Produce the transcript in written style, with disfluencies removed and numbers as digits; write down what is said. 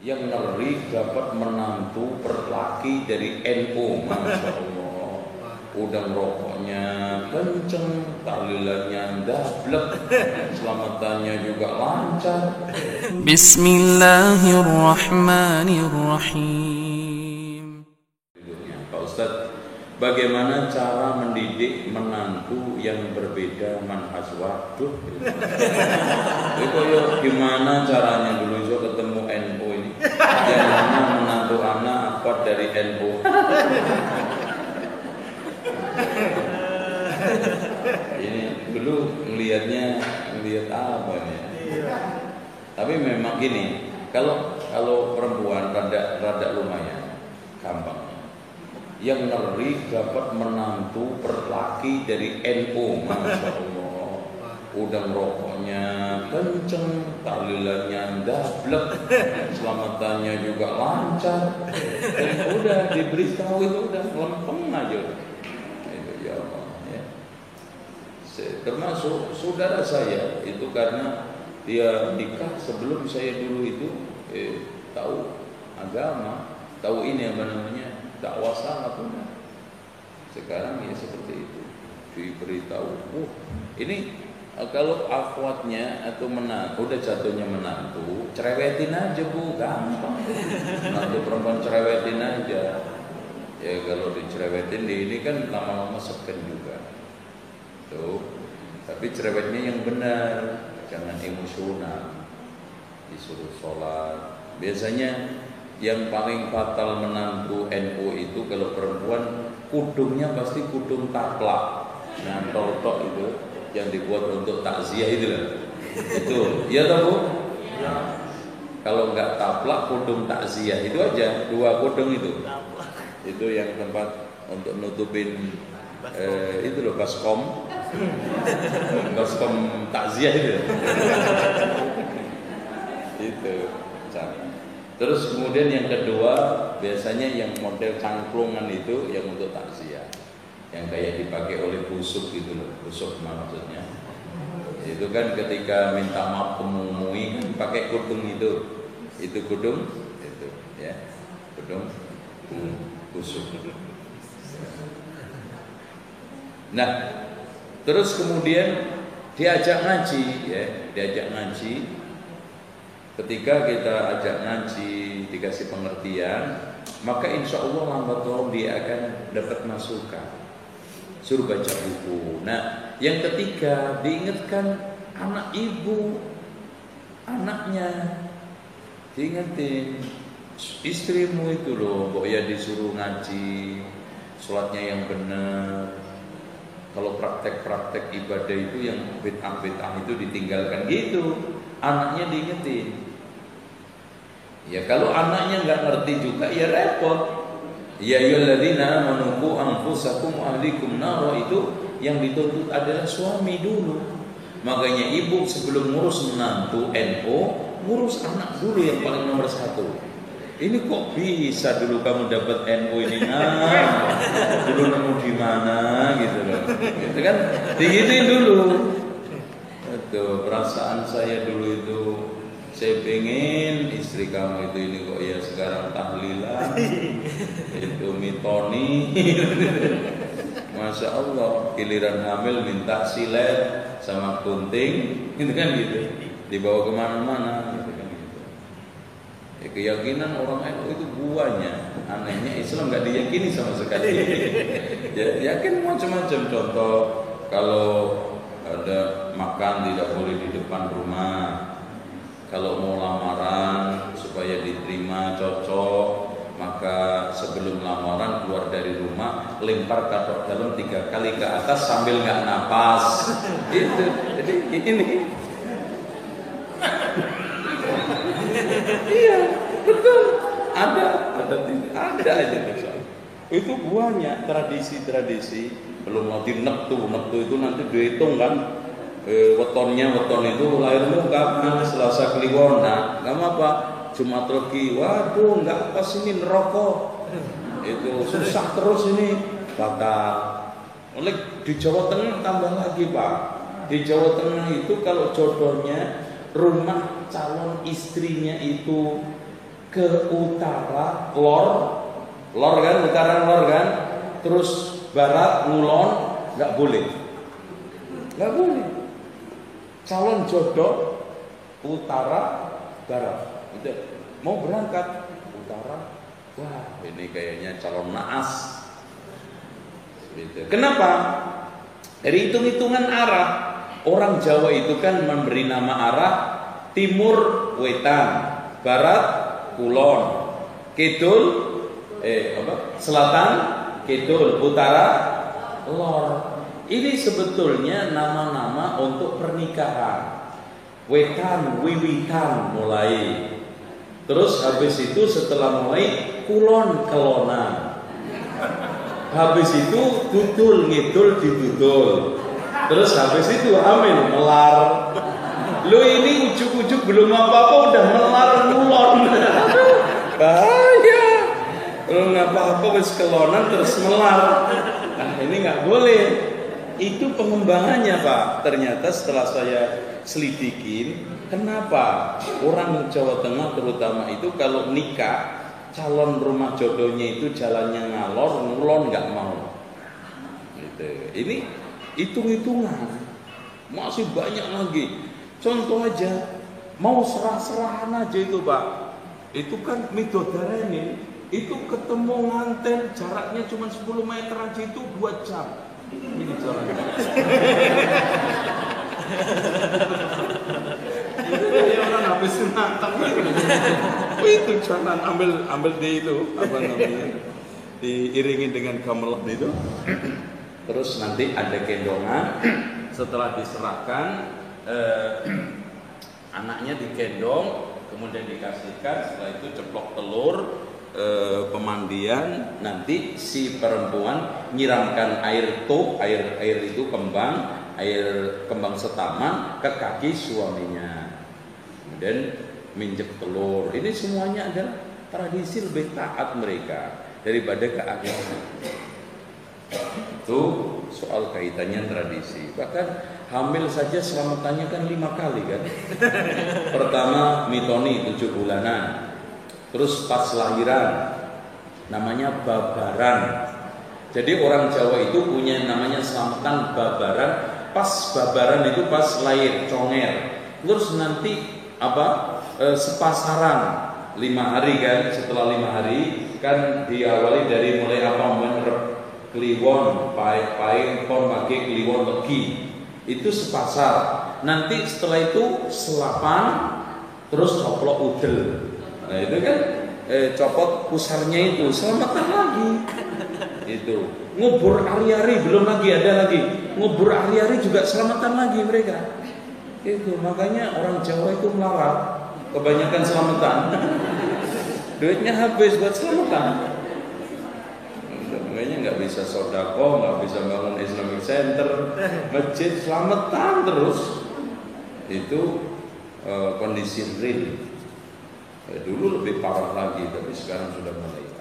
yang ngeri dapat menantu perlaki dari NU, Masya Allah. Udah rokoknya kenceng, tahlilannya dablek, selamatannya juga lancar. Bismillahirrahmanirrahim. Pak Ustadz, bagaimana cara mendidik menantu yang berbeda manhaj? Waduh, itu ya gimana caranya dulu so ketemu NU ini? Yang mana menantu anak apa dari NU? Ini dulu ngelihat apa nih? Tapi memang gini, kalau perempuan rada lumayan gampang. Yang ngeri dapat menantu perlaki dari NU, Masya Allah. Udah rokoknya kenceng, tahlilannya dablek, selamatannya juga lancar. Dan udah diberitahu itu udah lempeng aja. Itu ya Allah ya. Termasuk saudara saya itu karena dia nikah sebelum saya dulu itu tahu agama, tahu ini apa namanya dakwah salah pun. Sekarang ya seperti itu diberitahu. Ini kalau akhwatnya atau menantu udah jatuhnya menantu, cerewetin aja Bu, gampang. Menantu perempuan cerewetin aja. Ya kalau dicerewetin ini kan lama-lama seken juga. Tuh. Tapi cerewetnya yang benar, jangan emosional. Disuruh sholat. Biasanya yang paling fatal menantu NU itu kalau perempuan kudungnya pasti kudung taplak, nyantol tok itu yang dibuat untuk takziah itu lah. Itu, iya tahu Bu? Ya. Kalau nggak taplak kudung takziah itu aja, 2 kudung itu. Itu yang tempat untuk nutupin itu loh baskom takziah itu. Itu cara. Terus kemudian yang kedua biasanya yang model cangklungan itu yang untuk takziah, yang kayak dipakai oleh busuk gitu loh, busuk maksudnya. Itu kan ketika minta maaf kemumui kan pakai kudung itu kudung itu ya, kudung busuk. Nah, terus kemudian diajak ngaji ya, diajak ngaji. Ketika kita ajak ngaji, dikasih pengertian, maka insya Allah lambat laun dia akan dapat masukan. Suruh baca buku. Nah, yang ketiga diingatkan anak ibu, anaknya diingetin istrimu itu loh, ya disuruh ngaji, sholatnya yang benar. Kalau praktek-praktek ibadah itu yang bid'ah-bid'ah itu ditinggalkan gitu. Anaknya diingetin. Ya kalau anaknya nggak ngerti juga ya repot. Ya ayyuhalladzina amanu qu anfusakum wa ahlikum nar, itu yang dituntut adalah suami dulu. Makanya ibu sebelum ngurus menantu NU, ngurus anak dulu yang paling nomor 1. Ini kok bisa dulu kamu dapat NU ini? Dulu nemu di mana gitu loh. Gitu kan? Digituin dulu. Itu perasaan saya dulu itu, saya pengen istri kamu itu ini kok ya sekarang tahlilan, itu mitoni. Masya Allah, giliran hamil minta silet sama gunting, gitu kan gitu, dibawa kemana-mana, gitu kan gitu. Ya, keyakinan orang NU itu buahnya, anehnya Islam nggak diyakini sama sekali. Ya, yakin macam-macam. Contoh kalau ada makan tidak boleh di depan rumah. Kalau mau lamaran supaya diterima cocok, maka sebelum lamaran keluar dari rumah lempar katok dalam 3 kali ke atas sambil nggak napas. Itu jadi ini. Iya betul, ada aja misalnya. Itu buahnya tradisi-tradisi. Belum mau nektu itu nanti dihitung kan. Weton itu lahirmu kapan? Selasa Kliwon. Nah, nggak apa, Jumat Legi. Waduh, nggak pas ini neraka. Itu susah terus ini, batal. Oleh di Jawa Tengah tambah lagi Pak. Di Jawa Tengah itu kalau jodohnya rumah calon istrinya itu ke utara, lor kan, utara lor kan, terus barat ngulon, nggak boleh. Calon jodoh utara barat, udah mau berangkat utara, wah ini kayaknya calon naas. Gitu. Kenapa? Dari hitung-hitungan arah, orang Jawa itu kan memberi nama arah timur wetan, barat kulon, kidul selatan kidul, utara lor. Ini sebetulnya nama-nama untuk pernikahan. Wetan, wiwitan mulai. Terus habis itu setelah mulai kulon kelonan. Habis itu tutul ngidul didudul. Terus habis itu hamil melar. Lo ini ujuk-ujuk belum apa-apa udah melar ngulon. Bahaya. Belum apa-apa wis kelonan terus melar. Nah ini nggak boleh. Itu pengembangannya Pak. Ternyata setelah saya selidikin, kenapa orang Jawa Tengah terutama itu kalau nikah calon rumah jodohnya itu jalannya ngalor, ngulon nggak mau. Gitu. Ini hitung-hitungan. Masih banyak lagi. Contoh aja, mau serah-serahan aja itu Pak. Itu kan midodareni, itu ketemu nganten jaraknya cuma 10 meter aja itu 2 jam. Ini jalannya. Itu orang habis sunatan. Itu jalan ambil di itu apa namanya? Diiringi dengan gamelan itu. Terus nanti ada gendongan. Setelah diserahkan anaknya digendong, kemudian dikasihkan. Setelah itu ceplok telur. Pemandian, nanti si perempuan nyiramkan air itu air kembang setaman ke kaki suaminya, kemudian minjek telur. Ini semuanya adalah tradisi lebih taat mereka daripada keagamaan. Itu soal kaitannya tradisi. Bahkan hamil saja selamatannya kan 5 kali kan. Pertama mitoni 7 bulanan. Terus pas lahiran namanya babaran. Jadi orang Jawa itu punya namanya selamatan babaran. Pas babaran itu pas lahir conger. Terus nanti sepasaran 5 hari kan. Setelah 5 hari kan diawali dari mulai apa menerep kliwon, paing pon bagi kliwon legi. Itu sepasar. Nanti setelah itu selapan, terus coplok udel. Nah itu kan copot pusarnya itu selamatan lagi. Itu ngubur ari-ari belum lagi ada lagi. Ngubur ari-ari juga selamatan lagi mereka. Itu makanya orang Jawa itu melarat, kebanyakan selamatan. Duitnya habis buat selamatan. Makanya nggak bisa sodako, nggak bisa bangun Islamic Center, masjid selamatan terus. Itu kondisi real. Dulu lebih parah lagi, tapi sekarang sudah mulai.